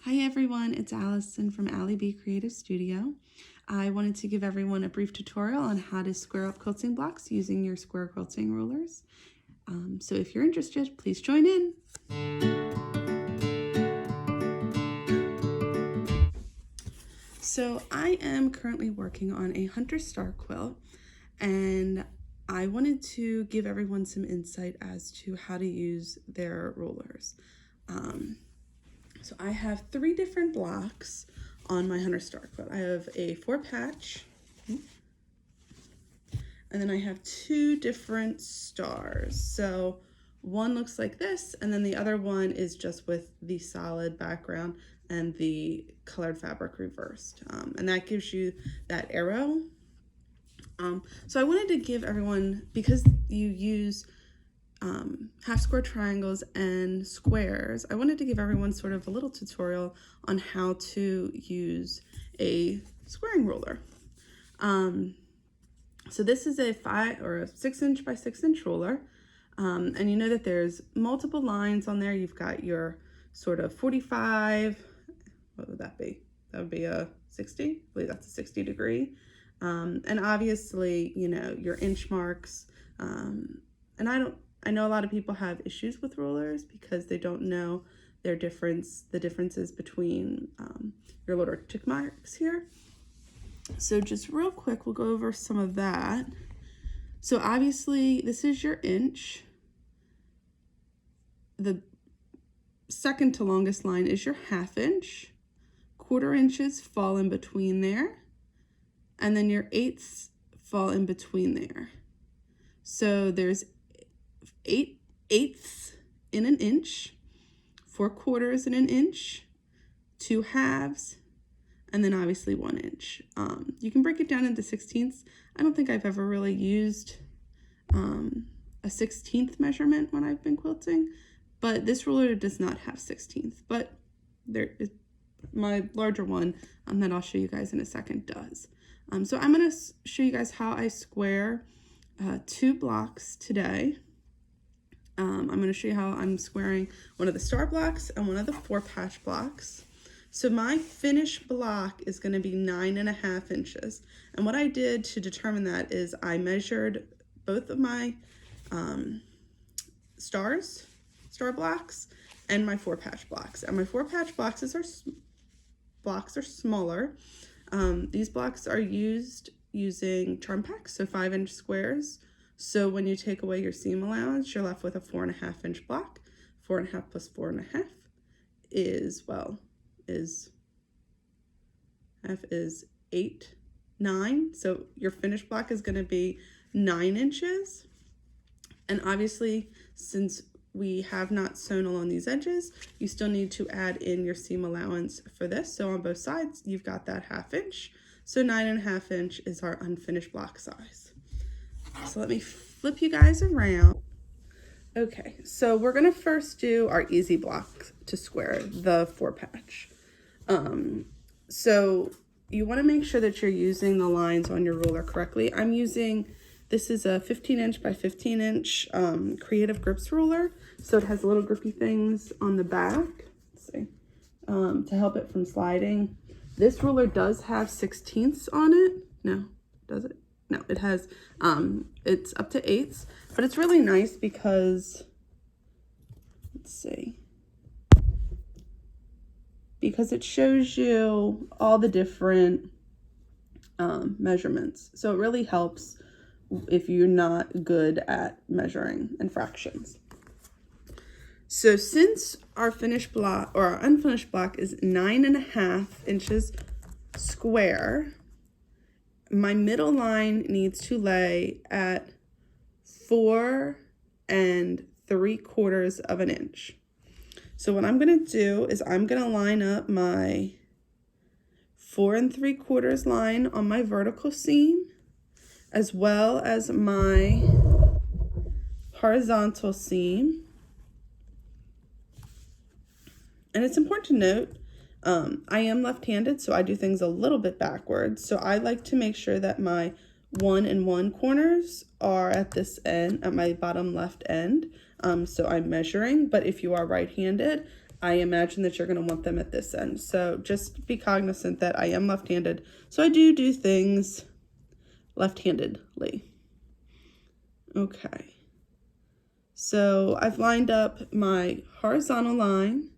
Hi everyone, it's Alison from Allie B Creative Studio. I wanted to give everyone a brief tutorial on how to square up quilting blocks using your square quilting rulers. So if you're interested, please join in. So I am currently working on a Hunter Star quilt, and I wanted to give everyone some insight as to how to use their rulers. So I have 3 different blocks on my Hunter Star quilt. I have a 4-patch, and then I have 2 different stars. So one looks like this, and then the other one is just with the solid background and the colored fabric reversed. And that gives you that arrow. So I wanted to give everyone, because you use half square triangles and squares, I wanted to give everyone sort of a little tutorial on how to use a squaring ruler. So this is a 6" by 6" ruler, and you know that there's multiple lines on there. You've got your sort of 45, what would that be? That would be a 60, I believe that's a 60 degree. And obviously, you know, your inch marks, and I know a lot of people have issues with rulers because they don't know the differences between your little tick marks here. So just real quick, we'll go over some of that. So obviously this is your inch. The second to longest line is your 1/2 inch. 1/4 inches fall in between there. And then your 1/8 fall in between there. So there's 8/8 in an inch, 4/4 in an inch, 2 halves, and then obviously 1 inch. You can break it down into 16ths. I don't think I've ever really used a 16th measurement when I've been quilting, but this ruler does not have 16ths, but there is my larger one that I'll show you guys in a second does. So I'm going to show you guys how I square 2 blocks today. I'm going to show you how I'm squaring one of the star blocks and one of the 4-patch blocks. So my finished block is going to be 9.5 inches. And what I did to determine that is I measured both of my star blocks and my 4-patch blocks. And my 4-patch blocks are smaller. These blocks are used using charm packs, so 5-inch squares. So when you take away your seam allowance, you're left with a 4.5 inch block. 4.5 plus 4.5 is 8, 9. So your finished block is going to be 9 inches. And obviously, since we have not sewn along these edges, you still need to add in your seam allowance for this. So on both sides, you've got that 1/2 inch. So 9.5 inch is our unfinished block size. So let me flip you guys around. Okay, so we're gonna first do our easy block to square, the 4-patch. So you wanna make sure that you're using the lines on your ruler correctly. This is a 15" by 15" Creative Grips ruler. So it has little grippy things on the back, let's see, to help it from sliding. This ruler does have 16ths on it. No, does it? No, it has, it's up to 8ths, but it's really nice because, let's see, because it shows you all the different measurements. So it really helps if you're not good at measuring in fractions. So since our finished block or our unfinished block is 9.5 inches square, my middle line needs to lay at 4 3/4 of an inch. So what I'm going to do is I'm going to line up my 4 3/4 line on my vertical seam, as well as my horizontal seam. And it's important to note, I am left-handed, so I do things a little bit backwards. So I like to make sure that my 1 and 1 corners are at this end, at my bottom left end. So I'm measuring, but if you are right-handed, I imagine that you're going to want them at this end. So just be cognizant that I am left-handed. So I do things left-handedly. Okay. So I've lined up my horizontal line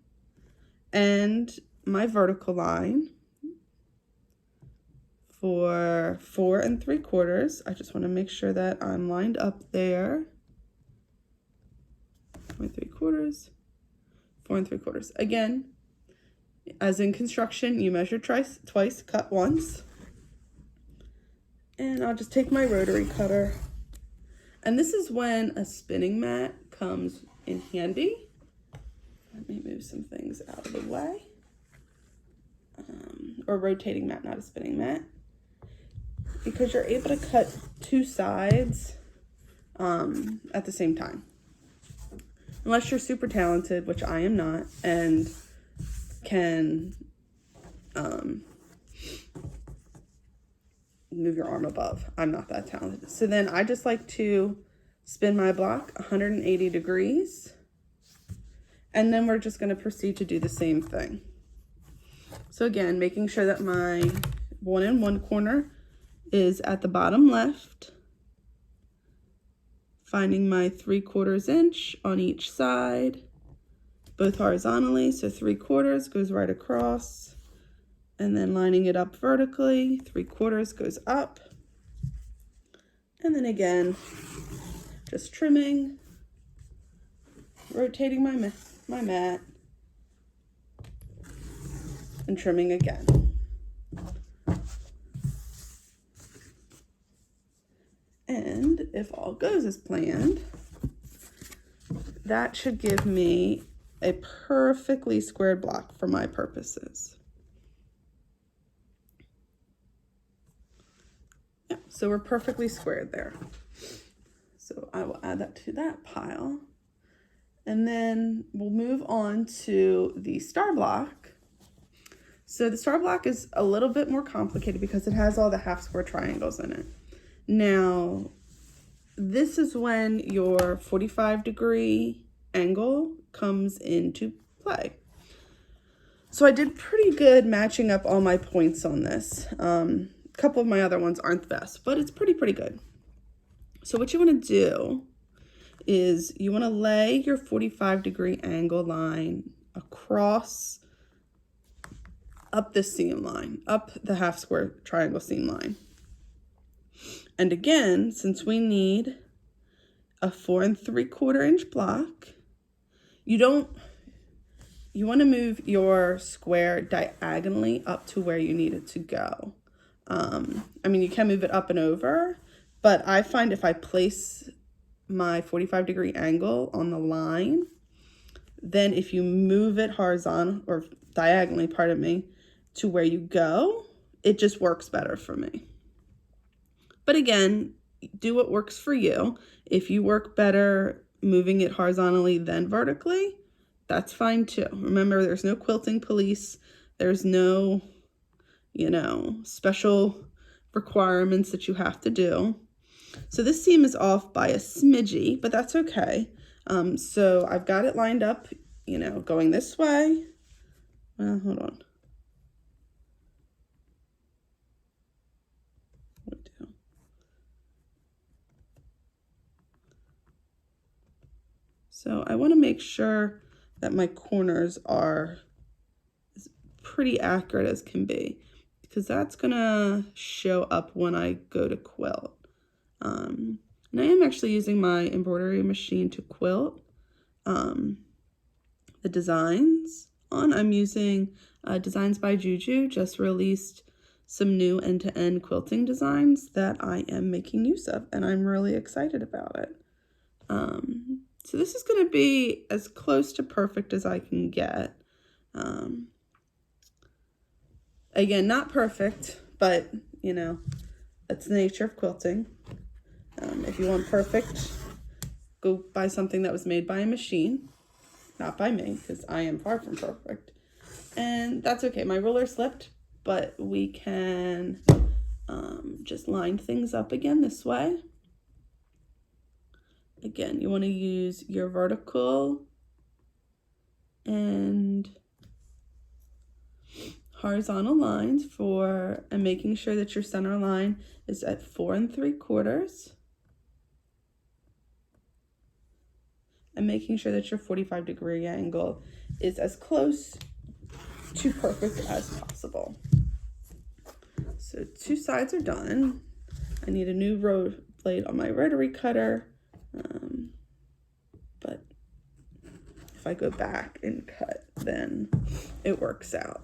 and my vertical line for 4 3/4. I just want to make sure that I'm lined up there. 4 3/4, 4 3/4. Again, as in construction, you measure twice, cut once. And I'll just take my rotary cutter. And this is when a spinning mat comes in handy. Let me move some things out of the way. Or rotating mat, not a spinning mat. Because you're able to cut 2 sides at the same time. Unless you're super talented, which I am not, and can move your arm above. I'm not that talented. So then I just like to spin my block 180 degrees. And then we're just going to proceed to do the same thing. So again, making sure that my 1 in 1 corner is at the bottom left. Finding my 3/4 inch on each side, both horizontally. So 3/4 goes right across. And then lining it up vertically, 3/4 goes up. And then again, just trimming, rotating my mat, and trimming again. And if all goes as planned, that should give me a perfectly squared block for my purposes. Yeah, so we're perfectly squared there. So I will add that to that pile. And then we'll move on to the star block. So the star block is a little bit more complicated because it has all the half square triangles in it. Now, this is when your 45-degree angle comes into play. So I did pretty good matching up all my points on this. A couple of my other ones aren't the best, but it's pretty good. So what you want to do is you want to lay your 45-degree angle line across up this seam line, up the half square triangle seam line. And again, since we need a 4 3/4 inch block, you want to move your square diagonally up to where you need it to go. I mean, you can move it up and over, but I find if I place my 45-degree angle on the line, then if you move it horizontal or diagonally, pardon me, to where you go, it just works better for me. But again, do what works for you. If you work better moving it horizontally than vertically, that's fine too. Remember, there's no quilting police. There's no, special requirements that you have to do. So this seam is off by a smidgy, but that's okay. So I've got it lined up, going this way. Well, hold on. So I want to make sure that my corners are as pretty accurate as can be, because that's going to show up when I go to quilt. And I am actually using my embroidery machine to quilt the designs on. I'm using Designs by Juju, just released some new end-to-end quilting designs that I am making use of, and I'm really excited about it. So this is going to be as close to perfect as I can get. Again, not perfect, but, that's the nature of quilting. If you want perfect, go buy something that was made by a machine, not by me, because I am far from perfect. And that's okay. My ruler slipped, but we can just line things up again this way. Again, you want to use your vertical and horizontal lines and making sure that your center line is at 4 3/4, and making sure that your 45-degree angle is as close to perfect as possible. So 2 sides are done. I need a new blade on my rotary cutter, but if I go back and cut, then it works out.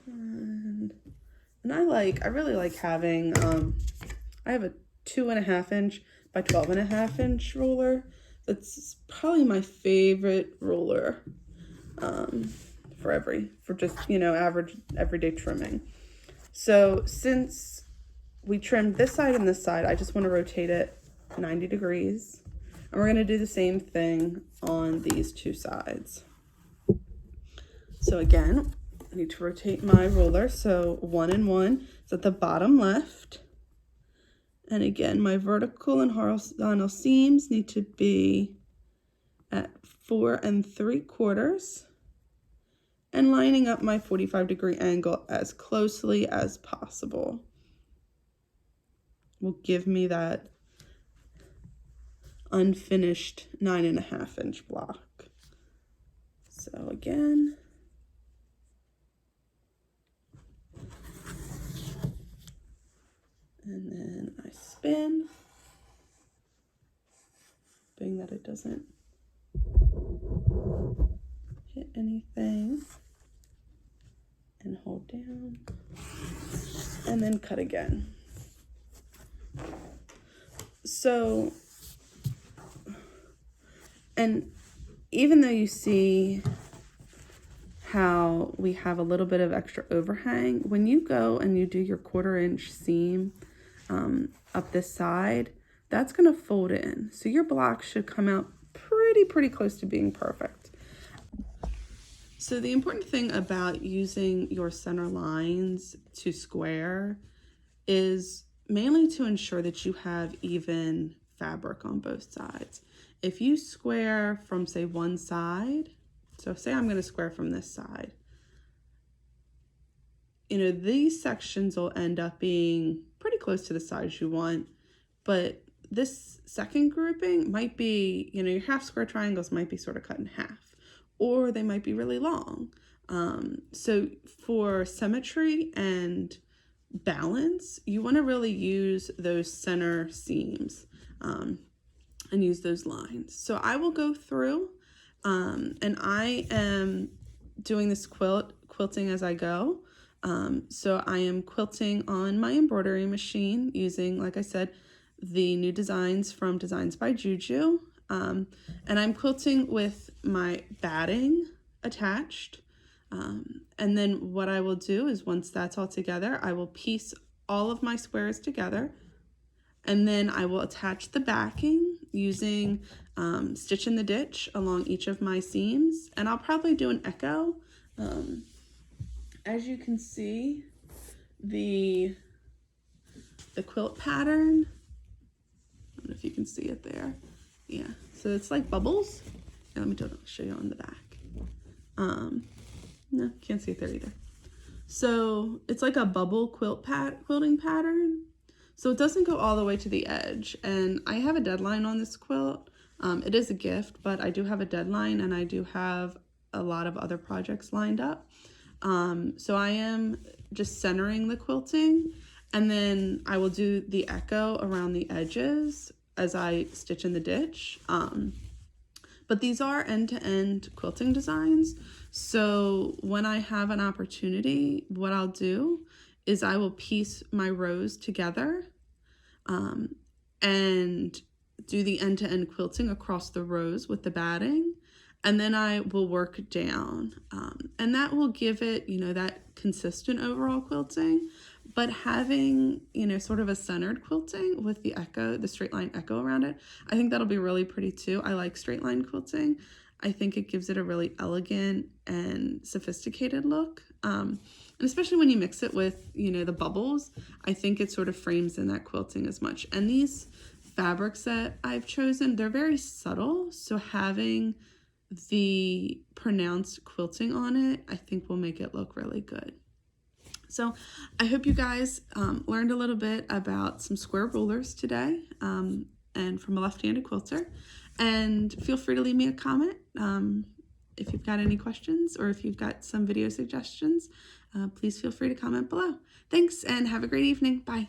And I really like having, I have a 2.5 inch by 12.5 inch ruler. That's probably my favorite ruler for just, average everyday trimming. So since we trimmed this side and this side, I just want to rotate it 90 degrees. And we're going to do the same thing on these 2 sides. So again, I need to rotate my ruler. So 1 and 1 is at the bottom left. And again, my vertical and horizontal seams need to be at 4 3/4 and lining up my 45-degree angle as closely as possible will give me that unfinished 9.5 inch block. So again, and then I spin, hoping that it doesn't hit anything, and hold down, and then cut again. So, and even though you see how we have a little bit of extra overhang, when you go and you do your 1/4 inch seam up this side, that's going to fold in. So your block should come out pretty close to being perfect. So the important thing about using your center lines to square is mainly to ensure that you have even fabric on both sides. If you square from, say, one side, so say I'm going to square from this side, these sections will end up being pretty close to the size you want, but this second grouping might be, your half square triangles might be sort of cut in half, or they might be really long. So for symmetry and balance, you want to really use those center seams and use those lines. So I will go through and I am doing this quilting as I go. So I am quilting on my embroidery machine using, like I said, the new designs from Designs by Juju. And I'm quilting with my batting attached. And then what I will do is once that's all together, I will piece all of my squares together. And then I will attach the backing using Stitch in the Ditch along each of my seams. And I'll probably do an echo. As you can see, the quilt pattern, I don't know if you can see it there. Yeah, so it's like bubbles. Yeah, let me show you on the back. No, can't see it there either. So it's like a bubble quilting pattern. So it doesn't go all the way to the edge. And I have a deadline on this quilt. It is a gift, but I do have a deadline and I do have a lot of other projects lined up. So I am just centering the quilting, and then I will do the echo around the edges as I stitch in the ditch. But these are end-to-end quilting designs. So when I have an opportunity, what I'll do is I will piece my rows together and do the end-to-end quilting across the rows with the batting. And then I will work down, and that will give it, that consistent overall quilting. But having, sort of a centered quilting with the echo, the straight line echo around it, I think that'll be really pretty too. I like straight line quilting. I think it gives it a really elegant and sophisticated look. And especially when you mix it with, the bubbles, I think it sort of frames in that quilting as much. And these fabrics that I've chosen, they're very subtle, so having the pronounced quilting on it, I think will make it look really good. So I hope you guys learned a little bit about some square rulers today, and from a left-handed quilter. And feel free to leave me a comment if you've got any questions, or if you've got some video suggestions. Please feel free to comment below. Thanks, and have a great evening. Bye.